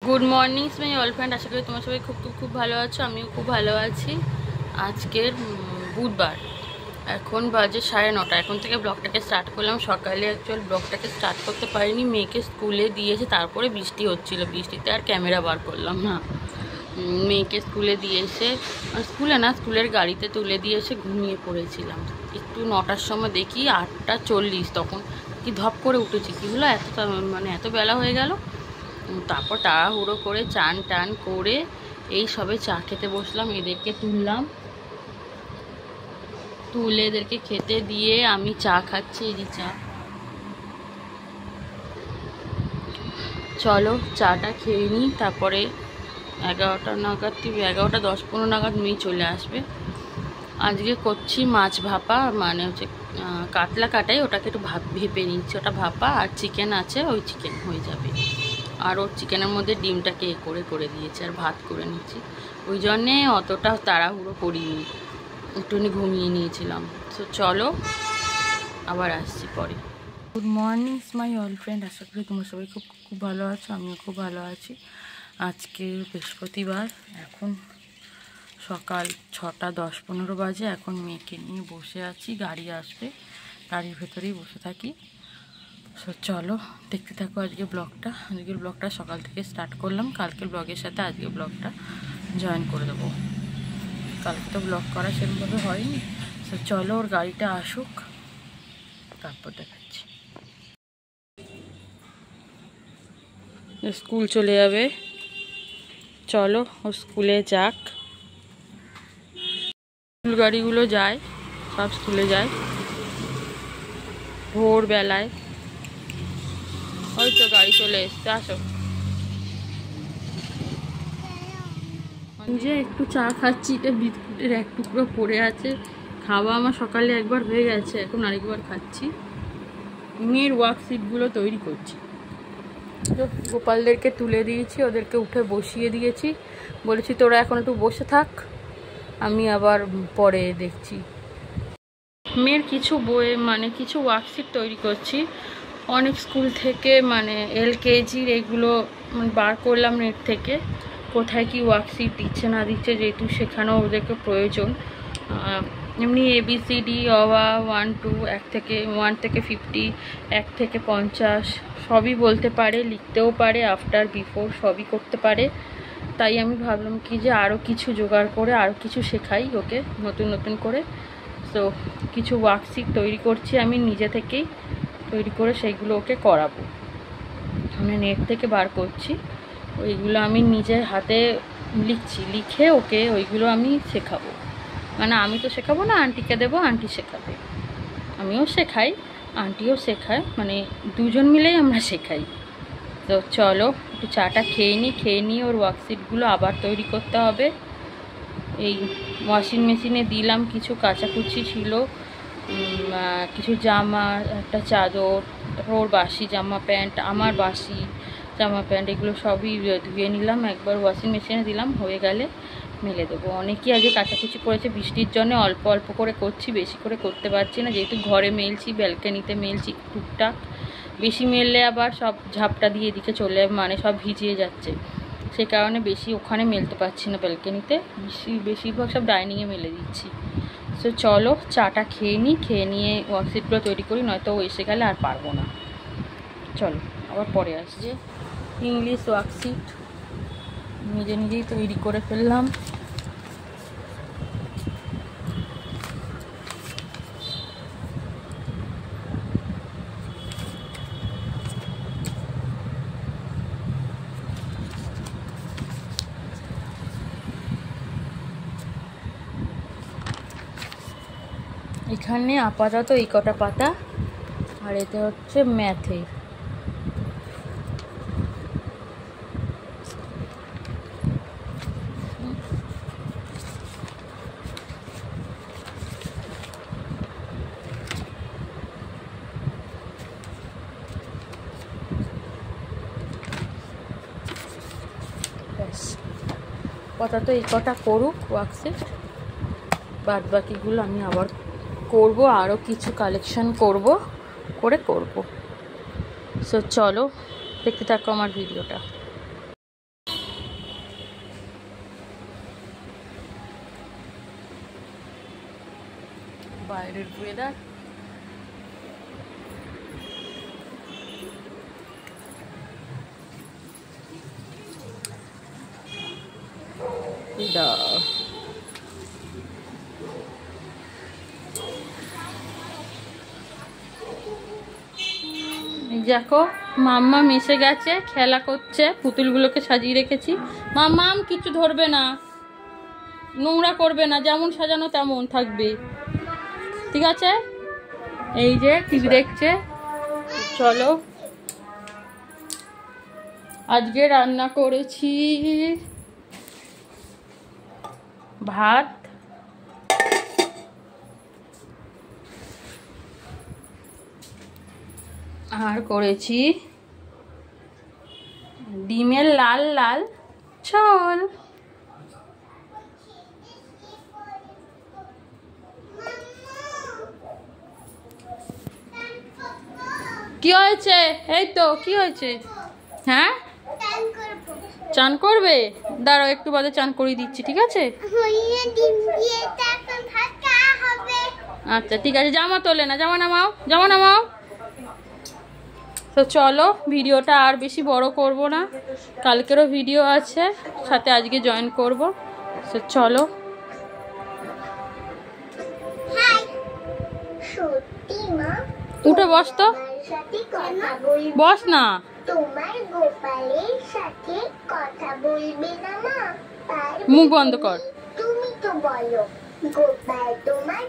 Good morning my all friend, আশা করি তোমার সবাই খুব ভালো আছো। আমিও খুব ভালো আছি। আজকের বুধবার, এখন বাজে 9:30। এখন থেকে ব্লগটাকে স্টার্ট করলাম। সকালে অ্যাকচুয়াল ব্লগটাকে স্টার্ট করতে পারিনি, মেয়েকে স্কুলে দিয়েছে, তারপরে বৃষ্টি হচ্ছিল, বৃষ্টিতে আর ক্যামেরা বার করলাম না। মেয়েকে স্কুলে দিয়েছে, স্কুলে না, স্কুলের গাড়িতে তুলে দিয়েছে, ঘুমিয়ে পড়েছিলাম। একটু 9টার সময় দেখি 8:40, তখন কি ধপ করে উঠেছি, কী হলো এত বেলা হয়ে গেল। তারপর তাড়াহুড়ো করে চান টান করে এই সবে চা খেতে বসলাম। এদেরকে তুলে এদেরকে খেতে দিয়ে আমি চা খাচ্ছি। এই চা, চলো চাটা খেয়ে নিই, তারপরে 11টা নাগাদ, 11টা 10-15 নাগাদ মেয়ে চলে আসবে। আজকে করছি মাছ ভাপা, মানে হচ্ছে কাতলা কাটাই, ওটাকে একটু ভেপে নিচ্ছি। ওটা ভাপা, আর চিকেন আছে, ওই চিকেন হয়ে যাবে। আর ওর চিকেনের মধ্যে ডিমটাকে করে দিয়েছি, আর ভাত করে নিচ্ছি। ওই জন্যে অতটা তাড়াহুড়ো করিনি, একটুখানি ঘুমিয়ে নিয়েছিলাম। তো চলো আবার আসছি পরে। Good morning my all friend, আশা করি তোমরা সবাই খুব ভালো আছো। আমিও খুব ভালো আছি। আজকে বৃহস্পতিবার, এখন সকাল 6টা 10-15 বাজে। এখন মেয়েকে নিয়ে বসে আছি, গাড়ি আসবে, গাড়ির ভেতরেই বসে থাকি। সো চলো দেখতে থাকো আজকের ব্লগটা সকাল থেকে স্টার্ট করলাম। কালকের ব্লগের সাথে আজকের ব্লগটা জয়েন করে দেবো। কালকে তো ব্লগ করা সেরকমভাবে হয়নি। সো চলো ওর গাড়িটা আসুক, তারপর দেখাচ্ছি। স্কুল চলে যাবে, চলো ও স্কুলে যাক। স্কুল গাড়িগুলো যায়, সব স্কুলে যায় ভোরবেলায়। হয়তো গাড়ি চলে এসছে, আসো। যে একটু চা খাচ্ছি, এটা বিস্কুটের এক টুকরো পড়ে আছে। খাওয়া আমার সকালে একবার হয়ে গেছে, এখন আরেকবার খাচ্ছি। মেয়ের ওয়ার্কশিটগুলো তৈরি করছি। তো গোপালদেরকে তুলে দিয়েছি, ওদেরকে উঠে বসিয়ে দিয়েছি, বলেছি তোরা এখন একটু বসে থাক, আমি আবার পরে দেখছি। মেয়ের কিছু বইয়ে কিছু ওয়ার্কশিট তৈরি করছি। অনেক স্কুল থেকে LKGর এগুলো বার করলাম নেট থেকে, কোথায় কি ওয়ার্কশিট দিচ্ছে না দিচ্ছে, যেহেতু শেখানো ওদেরকে প্রয়োজন। এমনি ABCD অবা 1-2, 1 থেকে 50, 1 থেকে 50 সবই বলতে পারে, লিখতেও পারে, আফটার বিফোর সবই করতে পারে। তাই আমি ভাবলাম কি যে আরও কিছু জোগাড় করে আরও কিছু শেখাই ওকে নতুন করে। তো কিছু ওয়ার্কশিট তৈরি করছি আমি নিজে থেকেই, তৈরি করে সেইগুলো ওকে করাবো। আমি নেট থেকে বার করছি, ওইগুলো আমি নিজের হাতে লিখছি, লিখে ওকে ওইগুলো আমি শেখাবো। আমি তো শেখাবো না, আন্টিকে দেবো, আন্টি শেখাবে। আমিও শেখাই, আন্টিও শেখায়, দুজন মিলেই আমরা শেখাই। তো চলো একটু চাটা খেয়ে নিই ওর ওয়ার্কশিটগুলো আবার তৈরি করতে হবে। এই ওয়াশিং মেশিনে দিলাম, কিছু কাচাকুচি ছিল, কিছু জামা, একটা চাদর, তারপর ওর বাসি জামা প্যান্ট, আমার বাসি জামা প্যান্ট, এগুলো সবই ধুয়ে নিলাম, একবার ওয়াশিং মেশিনে দিলাম, হয়ে গেলে মেলে দেবো। অনেকেই আজকে কাচাকুচি করেছে, বৃষ্টির জন্য অল্প অল্প করে করছি, বেশি করে করতে পারছি না, যেহেতু ঘরে মেলছি, ব্যালকানিতে মেলছি টুকটাক। বেশি মেললে আবার সব ঝাপটা দিয়ে এদিকে চলে সব ভিজিয়ে যাচ্ছে, সেই কারণে বেশি ওখানে মেলতে পারছি না ব্যালকানিতে, বেশিরভাগ সব ডাইনিংয়ে মেলে দিচ্ছি। তো চলো চাটা খেয়ে নিয়ে ওয়ার্কশিটগুলো তৈরি করি, নয়তো ও এসে গেলে আর পারবো না। চলো আবার পরে আসছে। ইংলিশ ওয়ার্কশিট নিজেই তৈরি করে ফেললাম। এখানে আপাতত এই কটা পাতা, আর এতে হচ্ছে ম্যাথের। আপাতত এই কটা করুক ওয়ার্কশিট, বাদ বাকিগুলো আমি আবার করব, আরও কিছু কালেকশন করব। সো চলো দেখতে থাকো আমার ভিডিওটা। বাইরের ওয়েদার। দেখো মাম্মাম এসে গেছে, খেলা করছে, পুতুলগুলোকে সাজিয়ে রেখেছি। মাম্মাম কিছু ধরবে না, নোংরা করবে না, যেমন সাজানো তেমন থাকবে, ঠিক আছে? এই যে টিভি দেখছে। চলো, আজকে রান্না করেছি ভাত, আর করেছি ডিমের লাল লাল ঝোল। কি হয়েছে? এই তো কি হয়েছে? হ্যাঁ, চান করবে? দাঁড়াও একটু বাদে চান করিয়ে দিচ্ছি, ঠিক আছে? আচ্ছা ঠিক আছে, জামা তোলে না, জামা নামাও, জামা নামাও। তো চলো, ভিডিওটা আর বেশি বড় করব না, কালকেরও ভিডিও আছে, সাথে আজকে জয়েন করব। তো চলো, উঠে বস তো, বস না। তোমার গোপালের সাথে কথা বলবে না মা? মুখ বন্ধ কর। তুমি তো বলো গোপাল তোমার